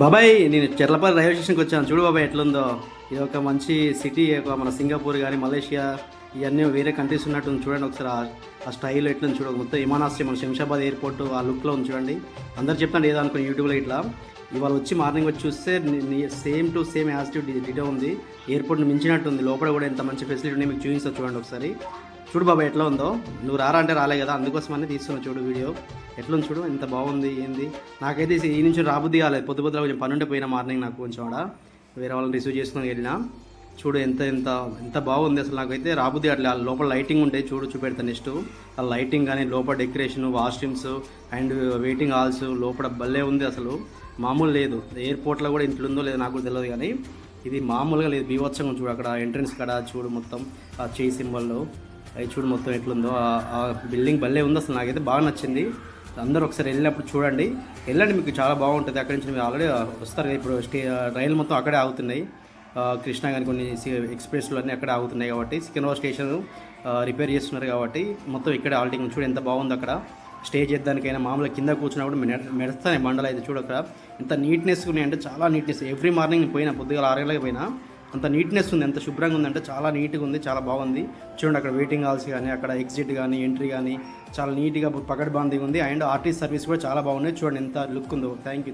బాబాయ్ నేను చెర్లపల్లి రైల్వే స్టేషన్కి వచ్చాను. చూడు బాబాయ్ ఎట్లుందో. ఇది ఒక మంచి సిటీ. మన సింగపూర్ కానీ మలేషియా ఇవన్నీ వేరే కంట్రీస్ ఉన్నట్టు చూడండి ఒకసారి. ఆ స్టైల్ ఎట్లుంది చూడ. మొత్తం విమానాశ్రయం మన శంషాబాద్ ఎయిర్పోర్ట్ ఆ లుక్లో ఉంది చూడండి. అందరు చెప్తాను ఏదో అనుకుని యూట్యూబ్లో ఇట్లా. ఇవాళ వచ్చి మార్నింగ్ వచ్చి చూస్తే same to same as to ditto ఉంది. ఎయిర్పోర్ట్ని మించినట్టు ఉంది. లోపల కూడా ఎంత మంచి ఫెసిలిటీ ఉన్నాయి మీకు చూపిస్తా చూడండి ఒకసారి. చూడు బాబా ఎట్లా ఉందో. నువ్వు రారా అంటే రాలే కదా, అందుకోసమని తీస్తున్నావు చూడు వీడియో. ఎట్లుంది చూడు, ఎంత బాగుంది ఏంది. నాకైతే ఈ నుంచి రాబుద్ది కాలేదు. పొద్దున కొంచెం పనుంటే పోయినా మార్నింగ్ నాకు కొంచెం ఆడ వేరే వాళ్ళని రిసీవ్ చేసుకుని వెళ్ళినా. చూడు ఎంత ఎంత ఎంత బాగుంది అసలు. నాకైతే రాబుద్ది అట్లా. లోపల లైటింగ్ ఉంటాయి చూడు, చూపెడతాను నెక్స్ట్. ఆ లైటింగ్ కానీ లోపల decoration, washrooms and waiting halls లోపల భలే ఉంది అసలు. మామూలు లేదు. ఎయిర్పోర్ట్లో కూడా ఇంట్లో ఉందో లేదో నాకు తెలియదు, కానీ ఇది మామూలుగా లేదు. బీభత్సంగా చూడు. అక్కడ ఎంట్రన్స్ కాడ చూడు మొత్తం ఆ చేయి సింబల్లో అవి చూడు మొత్తం ఎట్లుందో. ఆ బిల్డింగ్ భలే ఉంది అసలు. నాకైతే బాగా నచ్చింది. అందరూ ఒకసారి వెళ్ళినప్పుడు చూడండి, వెళ్ళండి, మీకు చాలా బాగుంటుంది. అక్కడి నుంచి మీరు ఆల్రెడీ వస్తారు కదా. ఇప్పుడు రైలు మొత్తం అక్కడే ఆగుతున్నాయి. కృష్ణ కానీ కొన్ని ఎక్స్ప్రెస్లు అన్నీ అక్కడే ఆగుతున్నాయి కాబట్టి. సికింద్రాబాద్ స్టేషన్ రిపేర్ చేస్తున్నారు కాబట్టి మొత్తం ఇక్కడే ఆల్టింగ్ చూడు ఎంత బాగుంది. అక్కడ స్టే చేద్దానికైనా మామూలుగా కింద కూర్చున్నప్పుడు మెడస్తాయి బండలు అయితే చూడు. అక్కడ ఎంత నీట్నెస్ ఉన్నాయి అంటే చాలా నీట్నెస్. ఎవ్రీ మార్నింగ్ నేను పోయినా, పొద్దుగా 6 గంటలకు పోయినా, అంత నీట్నెస్ ఉంది. ఎంత శుభ్రంగా ఉందంటే చాలా నీట్గా ఉంది, చాలా బాగుంది. చూడండి అక్కడ వెయిటింగ్ హాల్స్ కానీ, అక్కడ ఎగ్జిట్ కానీ, ఎంట్రీ కానీ చాలా నీట్గా పకడ్బందీగా ఉంది. అండ్ ఆర్టీసీ సర్వీస్ కూడా చాలా బాగున్నాయి. చూడండి ఎంత లుక్ ఉందో. Thank you.